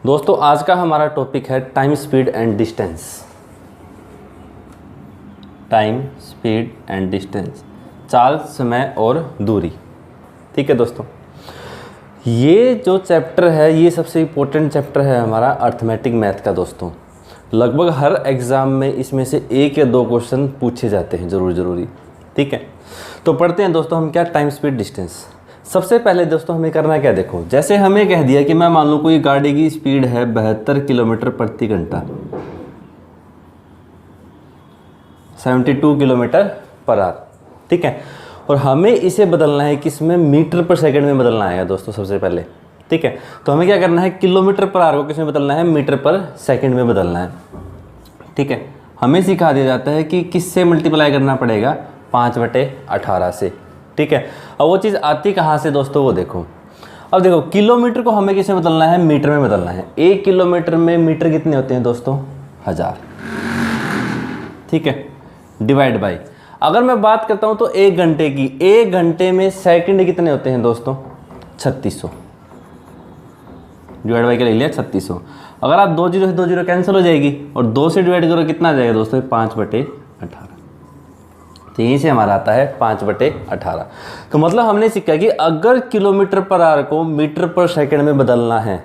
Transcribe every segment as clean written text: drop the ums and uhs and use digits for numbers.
दोस्तों आज का हमारा टॉपिक है time, speed and distance. Time, speed and distance, चाल, समय और दूरी। ठीक है दोस्तों, ये जो चैप्टर है ये सबसे इम्पोर्टेंट चैप्टर है हमारा अर्थमेटिक मैथ का। दोस्तों लगभग हर एग्ज़ाम में इसमें से एक या दो क्वेश्चन पूछे जाते हैं ज़रूरी। ठीक है, तो पढ़ते हैं दोस्तों हम क्या, टाइम, स्पीड, डिस्टेंस। सबसे पहले दोस्तों हमें करना क्या, देखो जैसे हमें कह दिया कि मैं मान लूँ कोई गाड़ी की स्पीड है 72 किलोमीटर प्रति घंटा, 72 किलोमीटर पर आवर। ठीक है, और हमें इसे बदलना है किसमें, मीटर पर सेकंड में बदलना है दोस्तों सबसे पहले। ठीक है, तो हमें क्या करना है, किलोमीटर पर आवर को किसमें बदलना है, मीटर पर सेकंड में बदलना है। ठीक है, हमें सिखा दिया जाता है कि किससे मल्टीप्लाई करना पड़ेगा, 5/18 से। ठीक है, अब वो चीज़ आती कहाँ से दोस्तों, वो देखो। अब देखो किलोमीटर को हमें किसमें बदलना है, मीटर में बदलना है। 1 किलोमीटर में मीटर कितने होते हैं दोस्तों, 1000। ठीक है, डिवाइड बाई, अगर मैं बात करता हूँ तो 1 घंटे की, 1 घंटे में सेकंड कितने होते हैं दोस्तों, 3600। डिवाइड बाई क्या ले लिया, 3600। अगर आप 2 जीरो से 2 जीरो कैंसिल हो जाएगी और 2 से डिवाइड करो कितना आ जाएगा दोस्तों, 5/18। तो यहीं से हमारा आता है 5/18। तो मतलब हमने सीखा कि अगर किलोमीटर पर आवर को मीटर पर सेकंड में बदलना है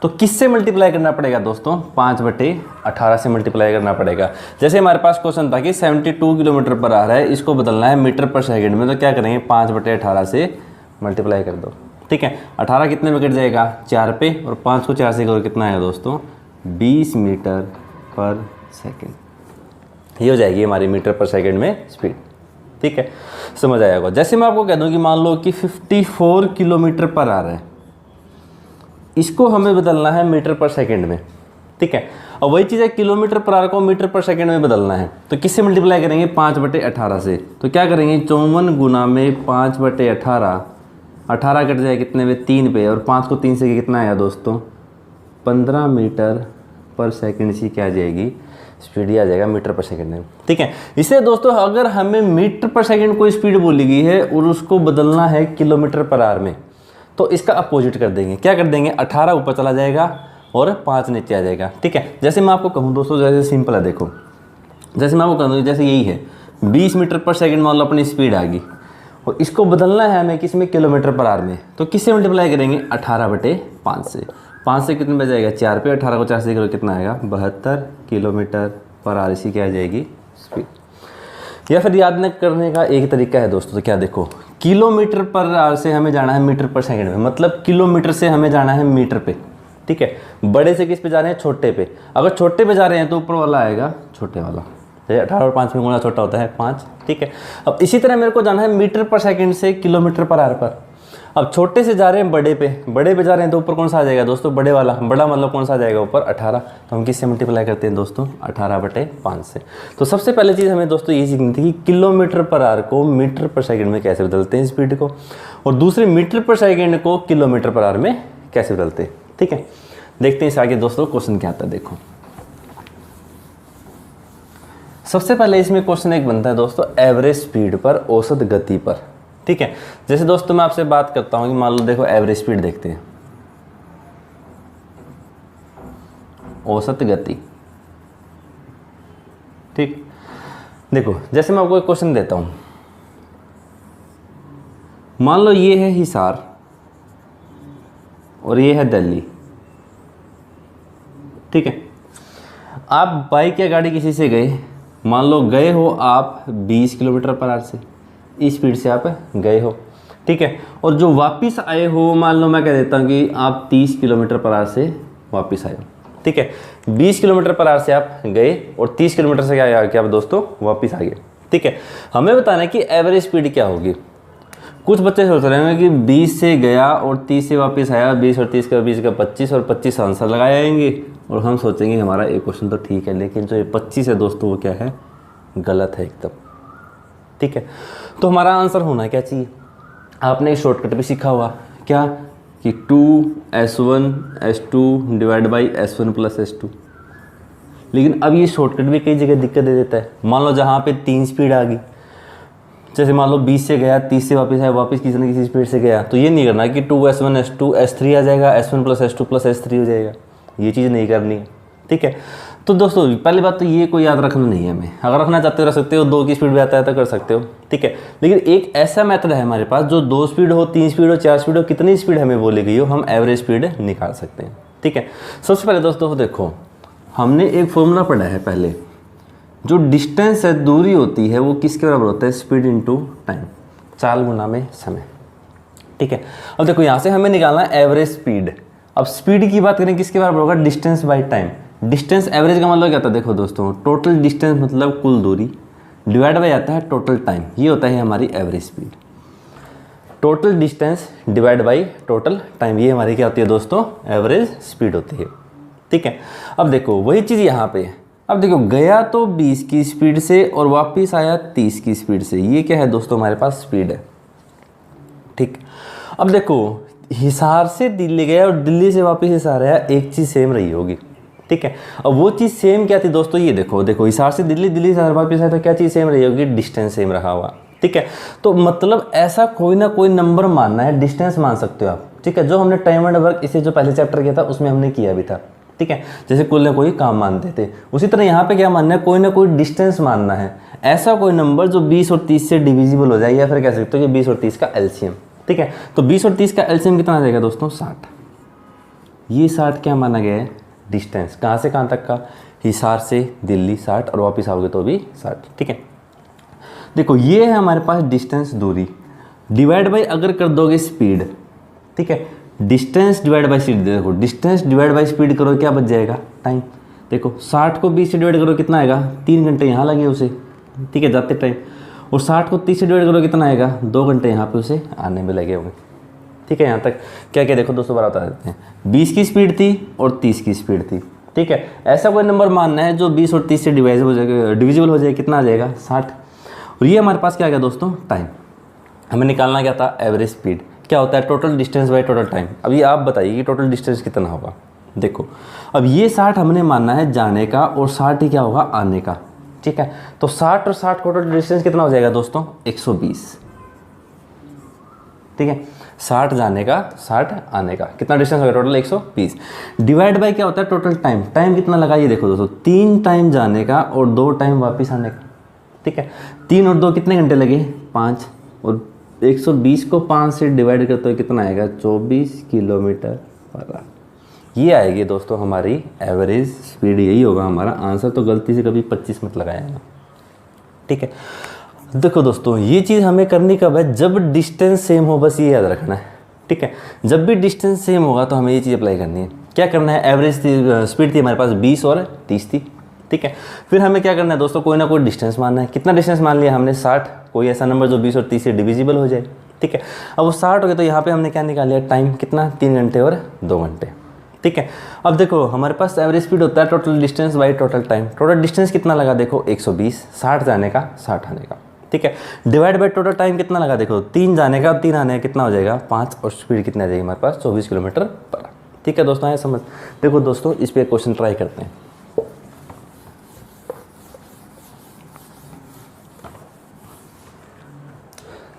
तो किससे मल्टीप्लाई करना पड़ेगा दोस्तों, 5/18 से मल्टीप्लाई करना पड़ेगा। जैसे हमारे पास क्वेश्चन था कि 72 किलोमीटर पर आवर है, इसको बदलना है मीटर पर सेकंड में, तो क्या करेंगे, 5/18 से मल्टीप्लाई कर दो। ठीक है, 18 कितने में कट जाएगा, 4 पे, और 5 को 4 से करो कितना आएगा दोस्तों, 20 मीटर पर सेकंड। ये हो जाएगी हमारी मीटर पर सेकंड में स्पीड। ठीक है, समझ आया होगा। जैसे मैं आपको कह दूं कि मान लो कि 54 किलोमीटर पर आवर है, इसको हमें बदलना है मीटर पर सेकंड में। ठीक है, और वही चीज़ है किलोमीटर पर आवर को मीटर पर सेकंड में बदलना है, तो किससे मल्टीप्लाई करेंगे, 5/18 से। तो क्या करेंगे, 54 गुना में 5/18, 18 कट जाए कितने में, 3 पे, और 5 को 3 से कितना आया दोस्तों, 15 मीटर पर सेकंड से क्या आ जाएगी, स्पीड ही आ जाएगा मीटर पर सेकंड में। ठीक है, इससे दोस्तों अगर हमें मीटर पर सेकंड कोई स्पीड बोली गई है और उसको बदलना है किलोमीटर पर आवर में, तो इसका अपोजिट कर देंगे। क्या कर देंगे, 18 ऊपर चला जाएगा और 5 नीचे आ जाएगा। ठीक है, जैसे मैं आपको कहूँ दोस्तों, जैसे सिंपल है, देखो जैसे मैं आपको कहूँ, जैसे यही है 20 मीटर पर सेकंड मान लो अपनी स्पीड आ गई, और इसको बदलना है हमें किसमें, किलोमीटर पर आवर में, तो किससे मल्टीप्लाई करेंगे, 18/5 से। 5 से कितने बच जाएगा, 4 पे, 18 को 4 से करो कितना आएगा, 72 किलोमीटर पर आवर। इसी क्या आ जाएगी, स्पीड। या फिर याद न करने का एक तरीका है दोस्तों, तो क्या देखो, किलोमीटर पर आवर से हमें जाना है मीटर पर सेकंड में, मतलब किलोमीटर से हमें जाना है मीटर पे। ठीक है, बड़े से किस पे जा रहे हैं, छोटे पे। अगर छोटे पे जा रहे हैं तो ऊपर वाला आएगा छोटे वाला, 18 और 5 में गुणा छोटा होता है 5। ठीक है, अब इसी तरह मेरे को जाना है मीटर पर सेकंड से किलोमीटर पर आवर पर। अब छोटे से जा रहे हैं बड़े पे जा रहे हैं, तो ऊपर कौन सा आ जाएगा दोस्तों, बड़े वाला। बड़ा मतलब कौन सा आ जाएगा ऊपर, 18। तो हम किससे मल्टीप्लाई करते हैं दोस्तों, 18/5 से। तो सबसे पहले चीज़ हमें दोस्तों ये सीखनी थी कि किलोमीटर पर आवर को मीटर पर सेकंड में कैसे बदलते हैं स्पीड को, और दूसरे मीटर पर सेकंड को किलोमीटर पर आवर में कैसे बदलते हैं। ठीक है, देखते हैं इस आगे दोस्तों क्वेश्चन क्या आता है। देखो सबसे पहले इसमें क्वेश्चन एक बनता है दोस्तों, एवरेज स्पीड पर, औसत गति पर। ठीक है, जैसे दोस्तों मैं आपसे बात करता हूं कि मान लो देखो एवरेज स्पीड देखते हैं, औसत गति। ठीक, देखो जैसे मैं आपको एक क्वेश्चन देता हूं, मान लो ये है हिसार और ये है दिल्ली। ठीक है, आप बाइक या गाड़ी किसी से गए, मान लो गए हो आप 20 किलोमीटर पर आवर से, इस स्पीड से आप गए हो। ठीक है, और जो वापस आए हो, मान लो मैं कह देता हूँ कि आप 30 किलोमीटर पर आवर से वापस आए हो। ठीक है, 20 किलोमीटर पर आवर से आप गए और 30 किलोमीटर से क्या आप दोस्तों वापस आ गए। ठीक है, हमें बताना है कि एवरेज स्पीड क्या होगी। कुछ बच्चे सोच रहे हैं कि 20 से गया और 30 से वापस आया, 20 और 30 का 20 का 25, और 25 आंसर लगाए आएंगे, और हम सोचेंगे हमारा एक क्वेश्चन तो ठीक है, लेकिन जो ये 25 है दोस्तों वो क्या है, गलत है एकदम। ठीक है, तो हमारा आंसर होना क्या चाहिए, आपने शॉर्टकट भी सीखा हुआ क्या, कि 2s1s2 divide by s1 plus s2। लेकिन अब ये शॉर्टकट भी कई जगह दिक्कत दे देता है। मान लो जहाँ पे 3 स्पीड आ गई, जैसे मान लो 20 से गया, 30 से वापस आया, वापस किसी न किसी स्पीड से गया, तो ये नहीं करना कि 2s1 s2 s3 आ जाएगा, s1 plus s2 plus s3 हो जाएगा। ये चीज़ नहीं करनी है, ठीक है। तो दोस्तों पहली बात तो ये कोई याद रखना नहीं है हमें, अगर रखना चाहते हो रख सकते हो, 2 की स्पीड भी आता है तो कर सकते हो, ठीक है। लेकिन एक ऐसा मेथड है हमारे पास जो 2 स्पीड हो, 3 स्पीड हो, 4 स्पीड हो, कितनी स्पीड हमें बोली गई हो, हम एवरेज स्पीड निकाल सकते हैं, ठीक है। सबसे पहले दोस्तों देखो, हमने एक फॉर्मूला पढ़ा है पहले, जो डिस्टेंस है, दूरी होती है, वो किसके बराबर होता है, स्पीड इंटू टाइम, चाल गुना में समय, ठीक है। अब देखो यहाँ से हमें निकालना है एवरेज स्पीड। अब स्पीड की बात करें किसके बराबर होगा, distance by time. Distance average का मतलब क्या होता है, देखो दोस्तों टोटल डिस्टेंस मतलब कुल दूरी डिवाइड बाय आता है टोटल टाइम, ये होता है हमारी average speed. Total distance divide by total time, ये हमारी क्या होती है दोस्तों, एवरेज स्पीड होती है, ठीक है। अब देखो वही चीज़ यहाँ पे, अब देखो गया तो 20 की स्पीड से और वापस आया 30 की स्पीड से, ये क्या है दोस्तों हमारे पास स्पीड है, ठीक। अब देखो हिसार से दिल्ली गया और दिल्ली से वापस हिसार आया, एक चीज़ सेम रही होगी, ठीक है। अब वो चीज़ सेम क्या थी दोस्तों, ये देखो हिसार से दिल्ली, दिल्ली से वापस आया तो क्या चीज़ सेम रही होगी, डिस्टेंस सेम रहा होगा, ठीक है। तो मतलब ऐसा कोई ना कोई नंबर मानना है, डिस्टेंस मान सकते हो आप, ठीक है। जो हमने टाइम एंड वर्क इसे जो पहले चैप्टर किया था उसमें हमने किया भी था, ठीक है। जैसे कुल ने कोई काम मानते थे, उसी तरह यहाँ पे क्या मानना है, कोई ना कोई डिस्टेंस मानना है, ऐसा कोई नंबर जो 20 और 30 से डिविजिबल हो जाए, या फिर कह सकते हो कि 20 और 30 का एलसीएम, ठीक है। तो 20 और 30 का एलसीएम कितना आ जाएगा दोस्तों, 60। ये 60 क्या माना गया है, डिस्टेंस, कहाँ से कहाँ तक का, हिसार से दिल्ली 60 और वापस आओगे तो भी 60, ठीक है। देखो ये है हमारे पास डिस्टेंस, दूरी, डिवाइड बाय अगर कर दोगे स्पीड, ठीक है। डिस्टेंस डिवाइड बाय स्पीड, देखो डिस्टेंस डिवाइड बाय स्पीड करो क्या बच जाएगा, टाइम। देखो 60 को 20 से डिवाइड करो कितना आएगा, 3 घंटे यहाँ लगे उसे, ठीक है, जाते टाइम। और 60 को 30 से डिवाइड करो कितना आएगा, 2 घंटे यहाँ पे उसे आने में लगे होंगे, ठीक है। यहाँ तक क्या क्या देखो दोस्तों बता देते हैं, 20 की स्पीड थी और 30 की स्पीड थी, ठीक है। ऐसा कोई नंबर मानना है जो 20 और 30 से डिविजिबल हो जाए, कितना आ जाएगा, 60। और ये हमारे पास क्या आ गया दोस्तों, टाइम। हमें निकालना क्या था, एवरेज स्पीड। क्या होता है, total distance by total time. अभी आप बताइए कि टोटल डिस्टेंस कितना होगा। देखो अब ये 60 हमने मानना है जाने का और 60 ही क्या होगा, आने का, ठीक है। तो 60 और 60 टोटल डिस्टेंस कितना हो जाएगा दोस्तों, 120, ठीक है। 60 जाने का 60 आने का कितना डिस्टेंस होगा, टोटल 120। डिवाइड बाय क्या होता है, टोटल टाइम। टाइम कितना लगा, ये देखो दोस्तों 3 टाइम जाने का और 2 टाइम वापस आने का, ठीक है। 3 और 2 कितने घंटे लगे, 5, और 120 को 5 से डिवाइड करते हुए कितना आएगा, 24 किलोमीटर पर आवर। ये आएगी दोस्तों हमारी एवरेज स्पीड, यही होगा हमारा आंसर। तो गलती से कभी 25 मत लगाएगा, ठीक है। देखो दोस्तों ये चीज़ हमें करनी कब है, जब डिस्टेंस सेम हो, बस ये याद रखना है, ठीक है। जब भी डिस्टेंस सेम होगा तो हमें ये चीज़ अप्लाई करनी है। क्या करना है, एवरेज स्पीड थी हमारे पास 20 और 30 थी, ठीक है। फिर हमें क्या करना है दोस्तों, कोई ना कोई डिस्टेंस मानना है। कितना डिस्टेंस मान लिया हमने, 60। कोई ऐसा नंबर जो 20 और 30 से डिविजिबल हो जाए, ठीक है। अब वो 60 हो गया तो यहाँ पे हमने क्या निकाल लिया, टाइम कितना, 3 घंटे और 2 घंटे, ठीक है। अब देखो हमारे पास एवरेज स्पीड होता है total distance by total time. Total distance कितना लगा, देखो 120, 60 जाने का 60 आने का, ठीक है। डिवाइड बाई टोटल टाइम कितना लगा, देखो 3 जाने का 3 आने का कितना हो जाएगा, 5, और स्पीड कितना आ जाएगी हमारे पास, 24 किलोमीटर पर, ठीक है दोस्तों। आए समझ। देखो दोस्तों इस पर क्वेश्चन ट्राई करते हैं।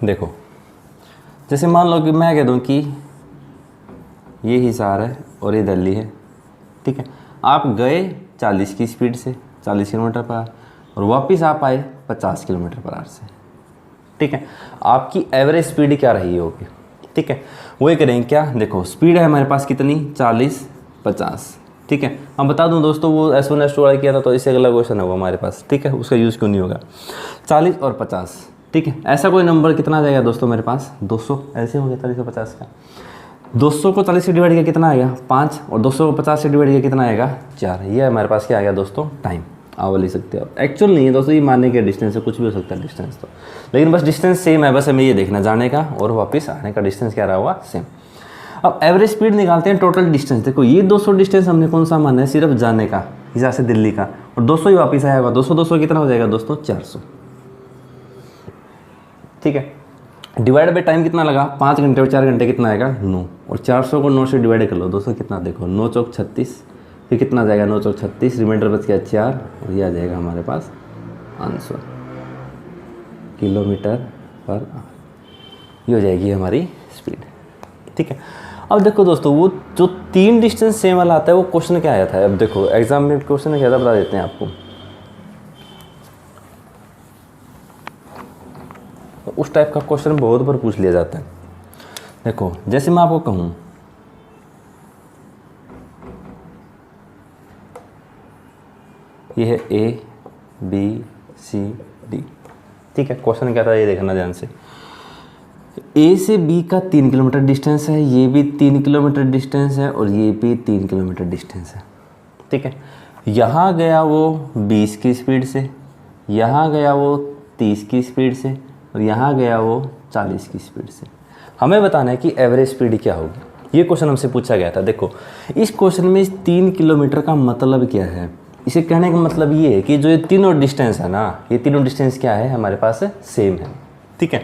देखो जैसे मान लो कि मैं कह दूं कि ये हिसार है और ये दिल्ली है, ठीक है। आप गए 40 की स्पीड से, 40 किलोमीटर पर आवर, और वापस आप आए 50 किलोमीटर पर आवर से, ठीक है। आपकी एवरेज स्पीड क्या रही होगी, ठीक है। वही करेंगे क्या, देखो स्पीड है हमारे पास कितनी, 40 50, ठीक है। हम बता दूं दोस्तों वो S1 S2 वाला किया था तो इससे अगला क्वेश्चन होगा हमारे पास, ठीक है। उसका यूज़ क्यों नहीं होगा, 40 और 50, ठीक है। ऐसा कोई नंबर कितना आ जाएगा दोस्तों मेरे पास, 200, ऐसे हो गया 40 और 50 का। 200 को 40 से डिवाइड किया कितना आएगा, 5, और 200 को 50 से डिवाइड किया कितना आएगा, 4। ये हमारे पास क्या आ गया दोस्तों, टाइम। आप लिख सकते हो, एक्चुअल नहीं है दोस्तों, ये मानने के डिस्टेंस है, कुछ भी हो सकता है डिस्टेंस तो, लेकिन बस डिस्टेंस सेम है। बस हमें ये देखना जाने का और वापस आने का डिस्टेंस क्या रहा होगा, सेम। अब एवरेज स्पीड निकालते हैं टोटल डिस्टेंस। देखो ये 200 डिस्टेंस हमने कौन सा माना है, सिर्फ जाने का, यहाँ से दिल्ली का, और 200 ही वापस आया होगा। 200 कितना हो जाएगा दोस्तों, 400, ठीक है। डिवाइड बाई टाइम कितना लगा, 5 घंटे और 4 घंटे कितना आएगा, 9, और 400 को 9 से डिवाइड कर लो दोस्तों कितना, देखो 9 चौक 36, फिर कितना आ जाएगा, 9 चौक 36, रिमाइंडर बच गया 4, और ये आ जाएगा हमारे पास आंसर, किलोमीटर पर आवर। ये हो जाएगी हमारी स्पीड, ठीक है। अब देखो दोस्तों, वो जो 3 डिस्टेंस सेम वाला आता है वो क्वेश्चन क्या आया था, अब देखो एग्जाम में क्वेश्चन क्या था बता देते हैं आपको। तो उस टाइप का क्वेश्चन बहुत बार पूछ लिया जाता है। देखो जैसे मैं आपको कहूँ ये है A B C D, ठीक है। क्वेश्चन क्या था ये देखना ध्यान से। A से B का 3 किलोमीटर डिस्टेंस है, ये भी 3 किलोमीटर डिस्टेंस है और ये भी 3 किलोमीटर डिस्टेंस है, ठीक है। यहाँ गया वो 20 की स्पीड से, यहाँ गया वो 30 की स्पीड से और यहाँ गया वो 40 की स्पीड से। हमें बताना है कि एवरेज स्पीड क्या होगी। ये क्वेश्चन हमसे पूछा गया था। देखो इस क्वेश्चन में इस 3 किलोमीटर का मतलब क्या है, इसे कहने का मतलब ये है कि जो ये तीनों डिस्टेंस है ना, ये तीनों डिस्टेंस क्या है हमारे पास सेम है, ठीक है।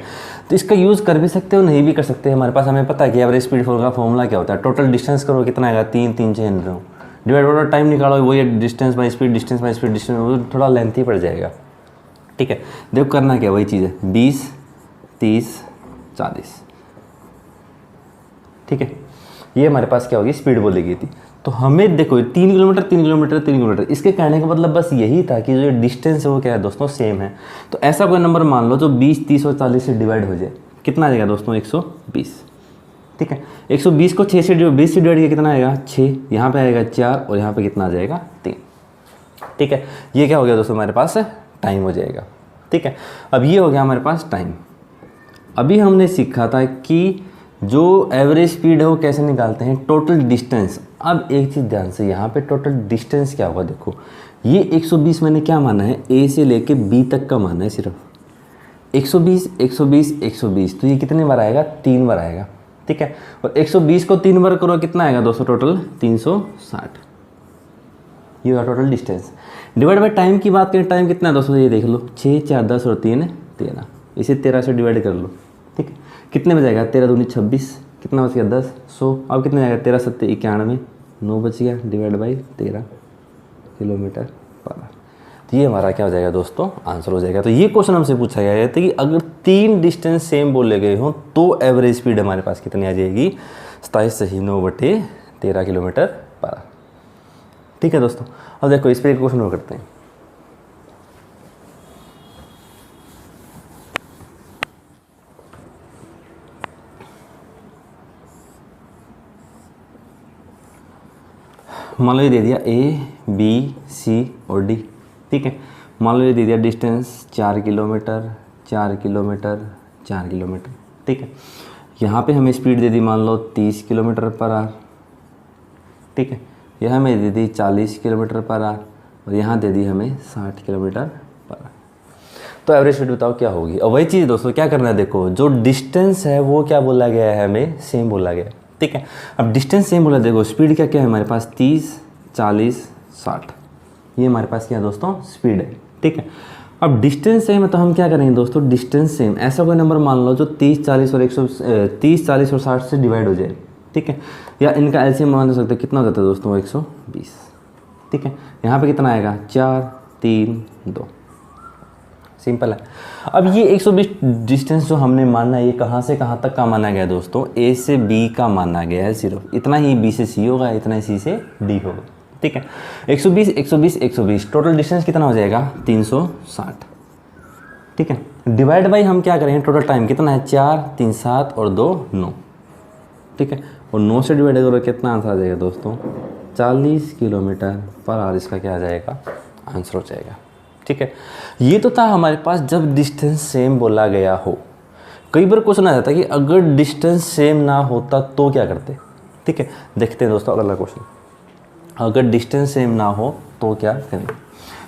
तो इसका यूज़ कर भी सकते हो नहीं भी कर सकते, हमारे पास हमें पता है कि एवरेज स्पीड का फॉर्मूला क्या होता है। टोटल डिस्टेंस करो कितना आएगा 3 3 6 9 डिवाइड टोटल टाइम निकालो, वही distance by speed, distance by speed, distance वो थोड़ा लेंथी पड़ जाएगा, ठीक है। देखो करना क्या वही चीज़ है 20 30 40, ठीक है। ये हमारे पास क्या होगी स्पीड बोली गई थी। तो हमें देखो 3 किलोमीटर 3 किलोमीटर 3 किलोमीटर, इसके कहने का मतलब बस यही था कि जो डिस्टेंस है वो क्या है दोस्तों सेम है। तो ऐसा कोई नंबर मान लो जो 20 30 और 40 से डिवाइड हो जाए, कितना आ जाएगा दोस्तों 120, ठीक है। 120 को 6 से 20 से डिवाइड किया कितना आएगा 6, यहाँ पे आएगा 4 और यहाँ पे कितना आ जाएगा 3, ठीक है। ये क्या हो गया दोस्तों हमारे पास टाइम हो जाएगा, ठीक है। अब ये हो गया हमारे पास टाइम। अभी हमने सीखा था कि जो एवरेज स्पीड है वो कैसे निकालते हैं, टोटल डिस्टेंस। अब एक चीज़ ध्यान से, यहाँ पे टोटल डिस्टेंस क्या होगा, देखो ये 120 मैंने क्या माना है A से लेके B तक का माना है सिर्फ 120 120 120, तो ये कितने बार आएगा 3 बार आएगा, ठीक है। और 120 को 3 बार करो कितना आएगा दोस्तों टोटल 360, ये हुआ total distance. Divide by time की बात करें, टाइम कितना है दोस्तों ये देख लो 6 4 10 और 3 13, इसे 13 से डिवाइड कर लो, ठीक है। कितने में जाएगा 13 दूनी 26, कितना बच गया 10 100। अब कितने जाएगा 13 7 91, 9 बच गया divide by 13 kilometre per hour. तो ये हमारा क्या हो जाएगा दोस्तों आंसर हो जाएगा। तो ये क्वेश्चन हमसे पूछा गया था कि अगर 3 डिस्टेंस सेम बोले गए हों तो एवरेज स्पीड हमारे पास कितनी आ जाएगी 27/9/13 किलोमीटर पर आवर, ठीक है दोस्तों। अब देखो इस पर एक क्वेश्चन और करते हैं। मान लो ये दे दिया A B C और D, ठीक है। मान लो ये दे दिया डिस्टेंस 4 किलोमीटर 4 किलोमीटर 4 किलोमीटर, ठीक है। यहाँ पे हमें स्पीड दे दी मान लो 30 किलोमीटर पर आवर, ठीक है। यह हमें दे दी 40 किलोमीटर पर आवर और यहाँ दे दी हमें 60 किलोमीटर पर आवर। तो एवरेज स्पीड बताओ क्या होगी। और वही चीज़ दोस्तों क्या करना है, देखो जो डिस्टेंस है वो क्या बोला गया है हमें सेम बोला गया है, ठीक है। अब डिस्टेंस सेम बोला, देखो स्पीड क्या क्या है हमारे पास 30 40 60, ये हमारे पास क्या है दोस्तों स्पीड है, ठीक है। अब डिस्टेंस सेम है तो हम क्या करेंगे दोस्तों डिस्टेंस सेम, ऐसा कोई नंबर मान लो जो 30 40 और 60 से डिवाइड हो जाए, ठीक है। या इनका एलसीएम मान सकते हैं, कितना हो जाता है दोस्तों 120, ठीक है। यहाँ पे कितना आएगा 4 3 2, सिंपल है। अब ये 120 डिस्टेंस जो हमने माना है ये कहाँ से कहाँ तक का माना गया है दोस्तों, A से B का माना गया है सिर्फ, इतना ही B से C होगा, इतना ही C से D होगा, ठीक है। 120 120 120 टोटल डिस्टेंस कितना हो जाएगा 360, ठीक है। डिवाइड बाई हम क्या करेंगे टोटल टाइम कितना है 4 3 7 और 2 9, ठीक है। और 9 से डिवाइड करो कितना आंसर आ जाएगा दोस्तों 40 किलोमीटर पर आवर, इसका क्या आ जाएगा आंसर हो जाएगा, ठीक है। ये तो था हमारे पास जब डिस्टेंस सेम बोला गया हो। कई बार क्वेश्चन आ जाता है कि अगर डिस्टेंस सेम ना होता तो क्या करते, ठीक है। देखते हैं दोस्तों अगला क्वेश्चन, अगर डिस्टेंस सेम ना हो तो क्या करें।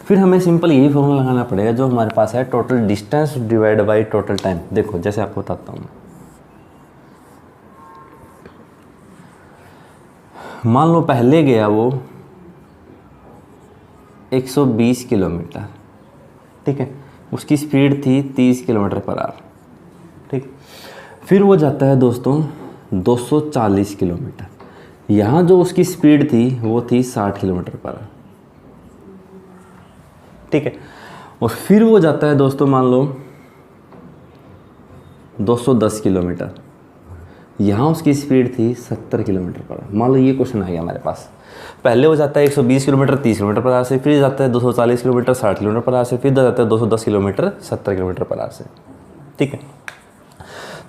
फिर हमें सिंपल यही फॉर्मूला लगाना पड़ेगा जो हमारे पास है total distance divide by total time. देखो जैसे आपको बताता हूँ, मान लो पहले गया वो 120 किलोमीटर, ठीक है। उसकी स्पीड थी 30 किलोमीटर पर आवर, ठीक। फिर वो जाता है दोस्तों 240 किलोमीटर, यहाँ जो उसकी स्पीड थी वो थी 60 किलोमीटर पर आवर, ठीक है। और फिर वो जाता है दोस्तों मान लो 210 किलोमीटर, यहाँ उसकी स्पीड थी 70 किलोमीटर पर आवर। मान लो ये क्वेश्चन आ गया हमारे पास, पहले हो जाता है 120 किलोमीटर 30 किलोमीटर पर आवर से, फिर जाता है 240 किलोमीटर 60 किलोमीटर पर आवर से, फिर जाता है 210 किलोमीटर 70 किलोमीटर पर आवर से। ठीक है,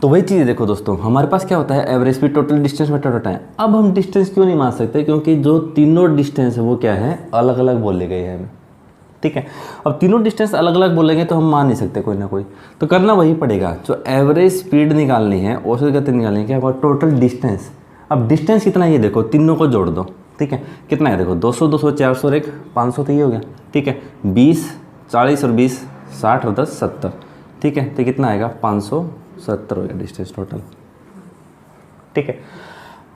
तो वही चीज़ देखो दोस्तों, हमारे पास क्या होता है एवरेज स्पीड, टोटल डिस्टेंस में टोटल टाइम। अब हम डिस्टेंस क्यों नहीं मान सकते, क्योंकि जो तीनों डिस्टेंस है वो क्या है, अलग अलग बोले गए हैं हमें। ठीक है, अब तीनों डिस्टेंस अलग अलग बोलेंगे तो हम मान नहीं सकते कोई ना कोई, तो करना वही पड़ेगा। जो एवरेज स्पीड निकालनी है, औसत गति निकालनी है, क्या होगा, टोटल डिस्टेंस। अब डिस्टेंस कितना है ये देखो, तीनों को जोड़ दो। ठीक है, कितना है देखो, 200 200 400 और 1 500, तो ये हो गया। ठीक है, 20 40 और 20 60 और 10 70। ठीक है, तो कितना आएगा, 570 हो गया डिस्टेंस टोटल। ठीक है,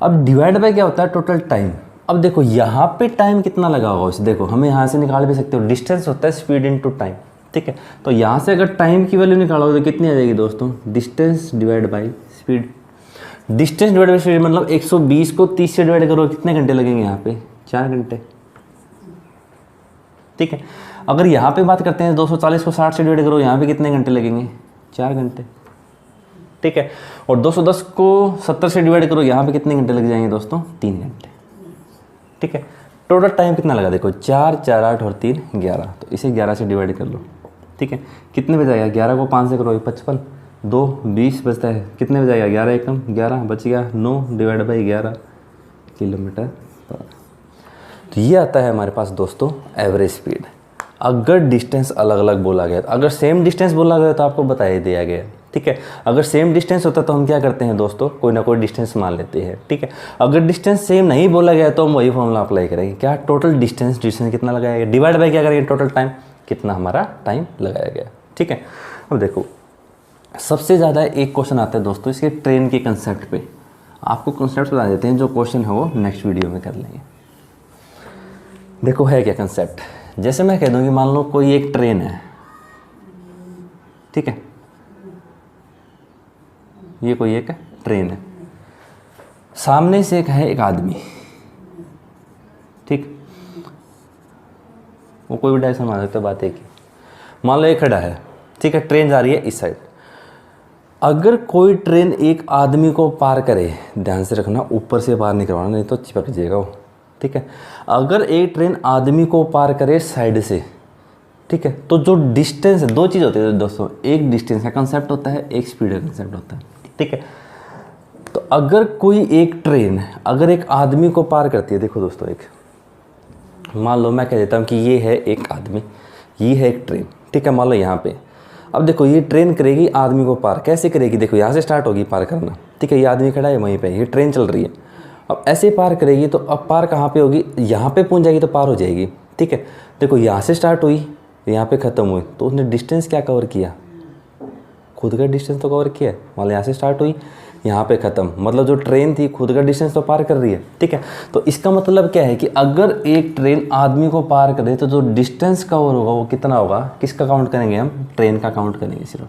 अब डिवाइड बाय क्या होता है, टोटल टाइम। अब देखो यहाँ पे टाइम कितना लगा होगा उसे, देखो हमें यहाँ से निकाल भी सकते हो, डिस्टेंस होता है स्पीड इनटू टाइम। ठीक है, तो यहाँ से अगर टाइम की वैल्यू निकालोगे तो कितनी आ जाएगी दोस्तों, distance divide by speed. Distance divide by speed मतलब 120 को 30 से डिवाइड करो, कितने घंटे लगेंगे यहाँ पे, 4 घंटे। ठीक है, अगर यहाँ पे बात करते हैं 240 को 60 से डिवाइड करो, यहाँ पे कितने घंटे लगेंगे, 4 घंटे। ठीक है, और 210 को 70 से डिवाइड करो, यहाँ पे कितने घंटे लग जाएंगे दोस्तों, 3 घंटे। ठीक है, टोटल टाइम कितना लगा देखो, 4 4 8 और 3 11, तो इसे 11 से डिवाइड कर लो। ठीक है, कितने बच जाएगा, 11 को 5 से करो 55, 2 20 बचता है, कितने बच जाएगा, 11 एकम 11 बच गया, 9 divide by 11 kilometre per hour. तो ये आता है हमारे पास दोस्तों एवरेज स्पीड। अगर डिस्टेंस अलग अलग बोला गया, अगर सेम डिस्टेंस बोला गया तो आपको बता दिया गया। ठीक है, अगर सेम डिस्टेंस होता तो हम क्या करते हैं दोस्तों, कोई ना कोई डिस्टेंस मान लेते हैं। ठीक है, अगर डिस्टेंस सेम नहीं बोला गया तो हम वही फॉर्मूला अप्लाई करेंगे, क्या, टोटल डिस्टेंस कितना लगाया गया डिवाइड बाय क्या करेंगे, टोटल टाइम, कितना हमारा टाइम लगाया गया। ठीक है, अब देखो सबसे ज़्यादा एक क्वेश्चन आता है दोस्तों इसके ट्रेन के कंसेप्ट पे। आपको कंसेप्ट बता देते हैं, जो क्वेश्चन है वो नेक्स्ट वीडियो में कर लेंगे। देखो है क्या कंसेप्ट, जैसे मैं कह दूँ कि मान लो कोई एक ट्रेन है। ठीक है, ये कोई एक ट्रेन है, सामने से एक है एक आदमी। ठीक, वो कोई भी डायरेक्शन मान सकते, बात एक ही। मान लो एक खड़ा है, ठीक है, ट्रेन जा रही है इस साइड। अगर कोई ट्रेन एक आदमी को पार करे, ध्यान से रखना ऊपर से पार नहीं करवाना, नहीं तो चिपक जाएगा वो। ठीक है, अगर एक ट्रेन आदमी को पार करे साइड से, ठीक है, तो जो डिस्टेंस है, दो चीज़ होती है दोस्तों, एक डिस्टेंस का कंसेप्ट होता है, एक स्पीड का कंसेप्ट होता है। ठीक है, तो अगर कोई एक ट्रेन अगर एक आदमी को पार करती है, देखो दोस्तों, एक मान लो मैं कह देता हूँ कि ये है एक आदमी, ये है एक ट्रेन। ठीक है, मान लो यहाँ पे, अब देखो ये ट्रेन करेगी आदमी को पार, कैसे करेगी, देखो यहाँ से स्टार्ट होगी पार करना। ठीक है, ये आदमी खड़ा है वहीं पे, ये ट्रेन चल रही है। अब ऐसे पार करेगी तो अब पार कहाँ पे होगी, यहाँ पे पहुँच जाएगी तो पार हो जाएगी। ठीक है, देखो यहाँ से स्टार्ट हुई, यहाँ पे ख़त्म हुई, तो उसने डिस्टेंस क्या कवर किया, खुद का डिस्टेंस तो कवर किया। मान लो यहाँ से स्टार्ट हुई, यहाँ पे ख़त्म, मतलब जो ट्रेन थी खुद का डिस्टेंस तो पार कर रही है। ठीक है, तो इसका मतलब क्या है कि अगर एक ट्रेन आदमी को पार करे तो जो डिस्टेंस कवर होगा वो कितना होगा, किसका काउंट करेंगे हम, ट्रेन का काउंट करेंगे सिर्फ।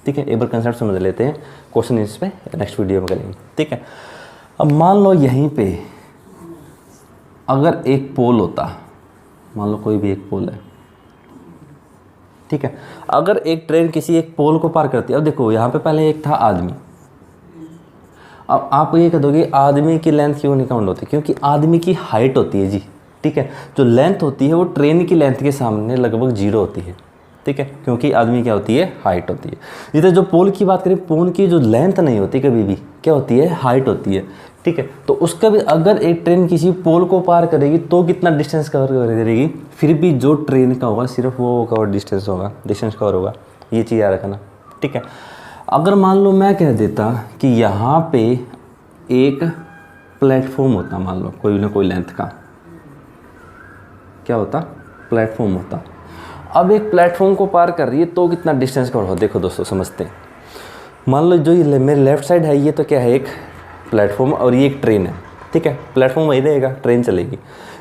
ठीक है, एक बार कंसेप्ट समझ लेते हैं, क्वेश्चन इस पे नेक्स्ट वीडियो में करेंगे। ठीक है, अब मान लो यहीं पे अगर एक पोल होता, मान लो कोई भी एक पोल है। ठीक है, अगर एक ट्रेन किसी एक पोल को पार करती है, अब देखो यहाँ पे पहले एक था आदमी। अब आप ये कह दोगे आदमी की लेंथ क्यों नहीं काउंट होती, क्योंकि आदमी की हाइट होती है जी। ठीक है, जो लेंथ होती है वो ट्रेन की लेंथ के सामने लगभग 0 होती है। ठीक है, क्योंकि आदमी क्या होती है, हाइट होती है। इधर जो पोल की बात करें, पोल की जो लेंथ नहीं होती कभी भी, क्या होती है, हाइट होती है। ठीक है, तो उसका भी अगर एक ट्रेन किसी पोल को पार करेगी तो कितना डिस्टेंस कवर करेगी, फिर भी जो ट्रेन का होगा सिर्फ वो कवर डिस्टेंस होगा, डिस्टेंस कवर होगा, ये चीज़ याद रखना। ठीक है, अगर मान लो मैं कह देता कि यहाँ पे एक प्लेटफॉर्म होता, मान लो कोई ना कोई लेंथ का, क्या होता, प्लेटफॉर्म होता। अब एक प्लेटफॉर्म को पार कर रही है तो कितना डिस्टेंस कवर हो, देखो दोस्तों समझते हैं। मान लो जो ये मेरे लेफ्ट साइड है, ये तो क्या है, एक प्लेटफॉर्म, और ये एक ट्रेन है। ठीक है, प्लेटफॉर्म वही रहेगा, ट्रेन चलेगी,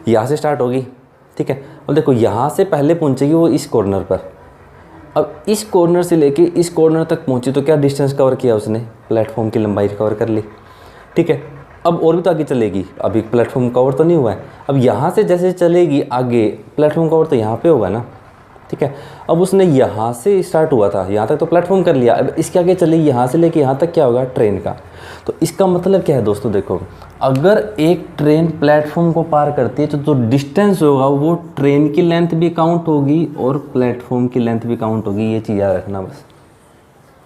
यहाँ से स्टार्ट होगी। ठीक है, और देखो यहाँ से पहले पहुँचेगी वो इस कॉर्नर पर। अब इस कॉर्नर से लेके इस कॉर्नर तक पहुँची तो क्या डिस्टेंस कवर किया उसने, प्लेटफॉर्म की लंबाई कवर कर ली। ठीक है, अब और भी तो आगे चलेगी, अभी प्लेटफॉर्म कवर तो नहीं हुआ है। अब यहाँ से जैसे चलेगी आगे, प्लेटफॉर्म कवर तो यहाँ पे होगा ना। ठीक है। अब उसने यहाँ से स्टार्ट हुआ था, यहाँ तक तो प्लेटफॉर्म कर लिया, अब इसके आगे चले यहाँ से लेके यहाँ तक क्या होगा, ट्रेन का। तो इसका मतलब क्या है दोस्तों, देखो अगर एक ट्रेन प्लेटफॉर्म को पार करती है तो जो डिस्टेंस होगा वो ट्रेन की लेंथ भी काउंट होगी और प्लेटफॉर्म की लेंथ भी काउंट होगी, ये चीज़ याद रखना बस,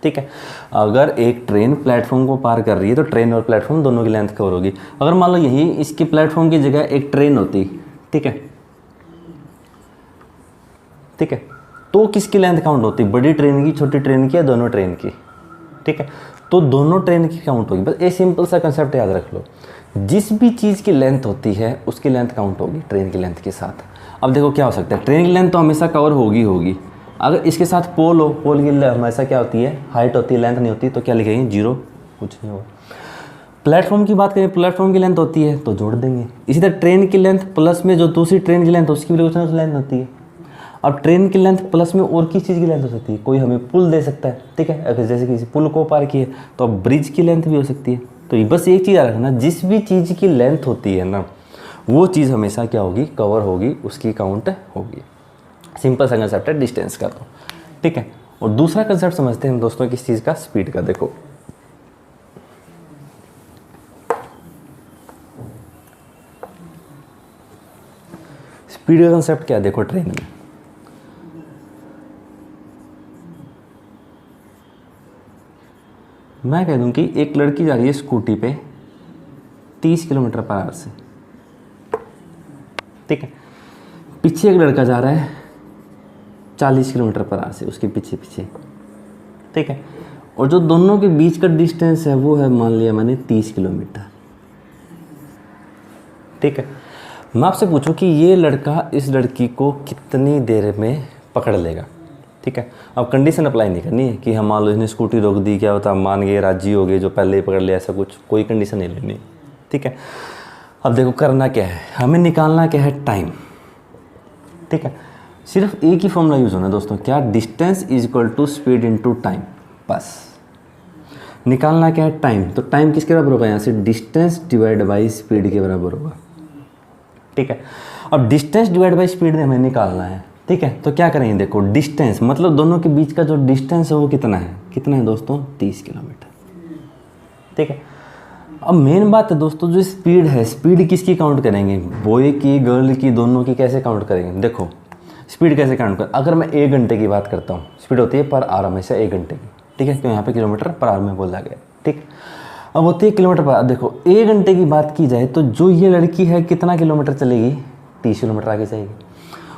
ठीक है। अगर एक ट्रेन प्लेटफॉर्म को पार कर रही है तो ट्रेन और प्लेटफॉर्म दोनों की लेंथ कवर होगी। अगर मान लो यही इसकी प्लेटफॉर्म की जगह एक ट्रेन होती, ठीक है, ठीक है, तो किसकी लेंथ काउंट होती, बड़ी ट्रेन की, छोटी ट्रेन की, या दोनों ट्रेन की, ठीक है, तो दोनों ट्रेन की काउंट होगी। बस ये सिंपल सा कंसेप्ट याद रख लो, जिस भी चीज़ की लेंथ होती है उसकी लेंथ काउंट होगी ट्रेन की लेंथ के साथ। अब देखो क्या हो सकता है, ट्रेन की लेंथ तो हमेशा कवर होगी, अगर इसके साथ पोल हो, पोल की हमेशा क्या होती है, हाइट होती है, लेंथ नहीं होती, तो क्या लिखेंगे, 0, कुछ नहीं होगा। प्लेटफॉर्म की बात करें, प्लेटफॉर्म की लेंथ होती है तो जोड़ देंगे। इसी तरह ट्रेन की लेंथ प्लस में जो दूसरी ट्रेन की लेंथ उसकी भी लेंथ होती है। अब ट्रेन की लेंथ प्लस में और किस चीज़ की लेंथ हो सकती है, कोई हमें पुल दे सकता है, ठीक है, अगर जैसे किसी पुल को पार किए तो अब ब्रिज की लेंथ भी हो सकती है। तो बस एक चीज़ याद रखना, जिस भी चीज़ की लेंथ होती है ना वो चीज़ हमेशा क्या होगी, कवर होगी, उसकी काउंट होगी। सिंपल सा कंसेप्ट है डिस्टेंस का, तो ठीक है। और दूसरा कंसेप्ट समझते हैं हम दोस्तों किस चीज़ का, स्पीड का। देखो स्पीड का कंसेप्ट क्या है, देखो ट्रेन में मैं कह दूं कि एक लड़की जा रही है स्कूटी पे 30 किलोमीटर पर आवर से, ठीक है, पीछे एक लड़का जा रहा है 40 किलोमीटर पर आवर से उसके पीछे पीछे, ठीक है, और जो दोनों के बीच का डिस्टेंस है वो है, मान लिया मैंने 30 किलोमीटर, ठीक है। मैं आपसे पूछूं कि ये लड़का इस लड़की को कितनी देर में पकड़ लेगा, ठीक है। अब कंडीशन अप्लाई नहीं करनी है कि हम मान लो इसने स्कूटी रोक दी, क्या होता, मान गए, राजी हो गए, जो पहले ही पकड़ लिया, ऐसा कुछ कोई कंडीशन नहीं लेनी, ठीक है। अब देखो करना क्या है, हमें निकालना क्या है, टाइम, ठीक है। सिर्फ एक ही फॉर्मूला यूज़ होना है दोस्तों, क्या, distance is equal to speed into time, बस। निकालना क्या है, टाइम, तो टाइम किसके बराबर होगा, यहाँ से डिस्टेंस डिवाइड बाई स्पीड के बराबर होगा, ठीक है। अब डिस्टेंस डिवाइड बाई स्पीड हमें निकालना है, ठीक है। तो क्या करेंगे, देखो डिस्टेंस मतलब दोनों के बीच का जो डिस्टेंस है वो कितना है दोस्तों, 30 किलोमीटर, ठीक है। अब मेन बात है दोस्तों, जो स्पीड है, स्पीड किसकी काउंट करेंगे, बॉय की, गर्ल की, दोनों की कैसे काउंट करेंगे। देखो स्पीड कैसे काउंट कर, अगर मैं 1 घंटे की बात करता हूँ, स्पीड होती है पर आवर हमेशा 1 घंटे की, ठीक है, क्यों यहाँ पे किलोमीटर पर आवर में बोला गया, ठीक। अब होती है किलोमीटर पर, देखो 1 घंटे की बात की जाए तो जो ये लड़की है कितना किलोमीटर चलेगी, 30 किलोमीटर आगे जाएगी।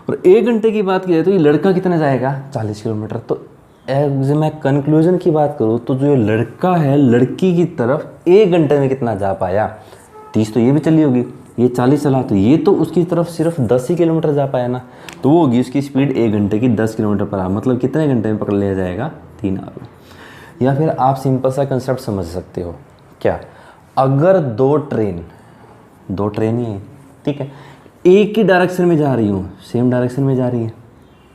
और 1 घंटे की बात की जाए तो ये लड़का कितना जाएगा, 40 किलोमीटर। तो जब मैं कंक्लूजन की बात करूँ तो जो लड़का है लड़की की तरफ 1 घंटे में कितना जा पाया, 30 तो ये भी चली होगी, ये 40 चला, तो ये तो उसकी तरफ सिर्फ 10 ही किलोमीटर जा पाया ना, तो वो होगी उसकी स्पीड 1 घंटे की 10 किलोमीटर पर आवर, मतलब कितने घंटे में पकड़ लिया जाएगा, 3 आवर में। या फिर आप सिंपल सा कंसेप्ट समझ सकते हो, क्या, अगर दो ट्रेन ही है, ठीक है, एक ही डायरेक्शन में जा रही हूँ, सेम डायरेक्शन में जा रही है,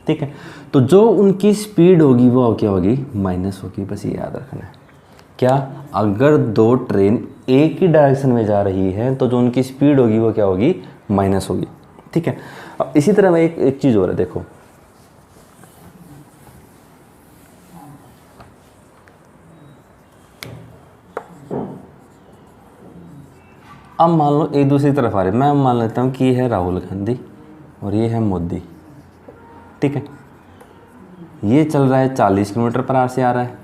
ठीक है, तो जो उनकी स्पीड होगी वो क्या होगी, माइनस होगी, बस ये याद रखना है। क्या, अगर 2 ट्रेन एक ही डायरेक्शन में जा रही है तो जो उनकी स्पीड होगी वो क्या होगी, माइनस होगी, ठीक है। अब इसी तरह मैं एक चीज़ और है, देखो अब मान लो एक दूसरी तरफ आ रहे, मैं मान लेता हूँ कि ये है राहुल गांधी और ये है मोदी, ठीक है, ये चल रहा है 40 किलोमीटर पर आवर से आ रहा है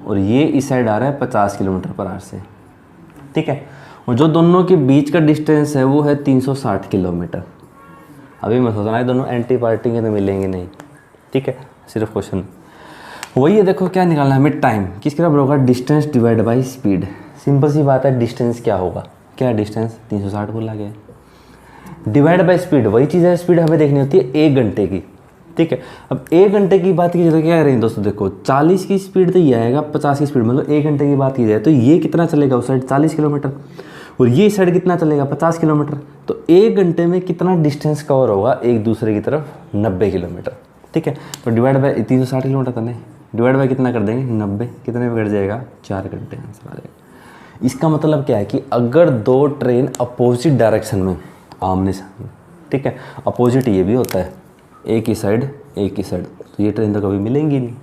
और ये इस साइड आ रहा है 50 किलोमीटर पर आवर से, ठीक है, और जो दोनों के बीच का डिस्टेंस है वो है 360 किलोमीटर। अभी मैं सोच रहा है दोनों एंटी पार्टी के तो मिलेंगे नहीं, ठीक है, सिर्फ क्वेश्चन वही है। देखो क्या निकालना है हमें, टाइम किसके बराबर होगा, distance divide by speed. Simple सी बात है, डिस्टेंस क्या होगा, क्या डिस्टेंस 360 बोला गया, डिवाइड बाई स्पीड वही चीज़ है, स्पीड हमें देखनी होती है 1 घंटे की, ठीक है। अब 1 घंटे की बात की जाए तो क्या करेंगे दोस्तों, देखो 40 की स्पीड तो ये आएगा, 50 की स्पीड, मतलब 1 घंटे की बात की जाए तो ये कितना चलेगा उस साइड 40 किलोमीटर और ये साइड कितना चलेगा 50 किलोमीटर, तो 1 घंटे में कितना डिस्टेंस कवर होगा एक दूसरे की तरफ, 90 किलोमीटर, ठीक है। तो डिवाइड बाई 360 किलोमीटर तो नहीं, डिवाइड बाई कितना कर देंगे 90, कितने में कट जाएगा, 4 घंटे आंसर आ जाएगा। इसका मतलब क्या है कि अगर 2 ट्रेन अपोजिट डायरेक्शन में आमने सामने, ठीक है, अपोजिट ये भी होता है, एक ही साइड एक ही साइड, तो ये ट्रेन तो कभी मिलेंगी नहीं,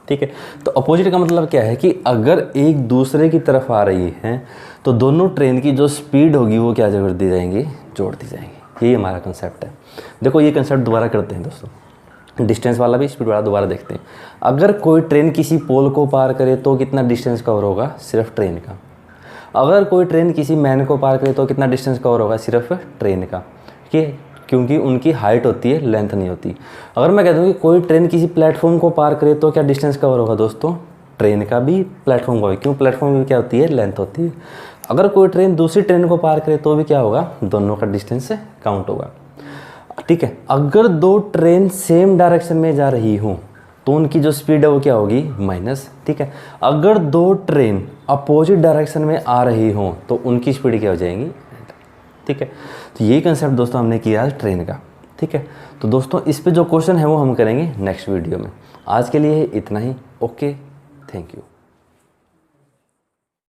ठीक है। तो अपोजिट का मतलब क्या है कि अगर एक दूसरे की तरफ आ रही हैं तो दोनों ट्रेन की जो स्पीड होगी वो क्या कर दी जाएंगी, जोड़ दी जाएंगी। यही हमारा कंसेप्ट है। देखो ये कंसेप्ट दोबारा करते हैं दोस्तों, डिस्टेंस वाला भी स्पीड वाला दोबारा देखते हैं। अगर कोई ट्रेन किसी पोल को पार करे तो कितना डिस्टेंस कवर होगा, सिर्फ ट्रेन का। अगर कोई ट्रेन किसी मैन को पार करे तो कितना डिस्टेंस कवर होगा, सिर्फ ट्रेन का, ठीक है, क्योंकि उनकी हाइट होती है, लेंथ नहीं होती। अगर मैं कह दूँ कि कोई ट्रेन किसी प्लेटफॉर्म को पार करे तो क्या डिस्टेंस कवर होगा दोस्तों, ट्रेन का भी प्लेटफॉर्म का भी, क्यों, प्लेटफॉर्म में क्या होती है, लेंथ होती है। अगर कोई ट्रेन दूसरी ट्रेन को पार करे तो भी क्या होगा, दोनों का डिस्टेंस काउंट होगा, ठीक है। अगर दो ट्रेन सेम डायरेक्शन में जा रही हों तो उनकी जो स्पीड है वो क्या होगी, माइनस, ठीक है। अगर दो ट्रेन अपोजिट डायरेक्शन में आ रही हों तो उनकी स्पीड क्या हो जाएंगी, ठीक है। तो यही कंसेप्ट दोस्तों हमने किया आज ट्रेन का, ठीक है। तो दोस्तों इस पे जो क्वेश्चन है वो हम करेंगे नेक्स्ट वीडियो में। आज के लिए इतना ही, ओके, थैंक यू।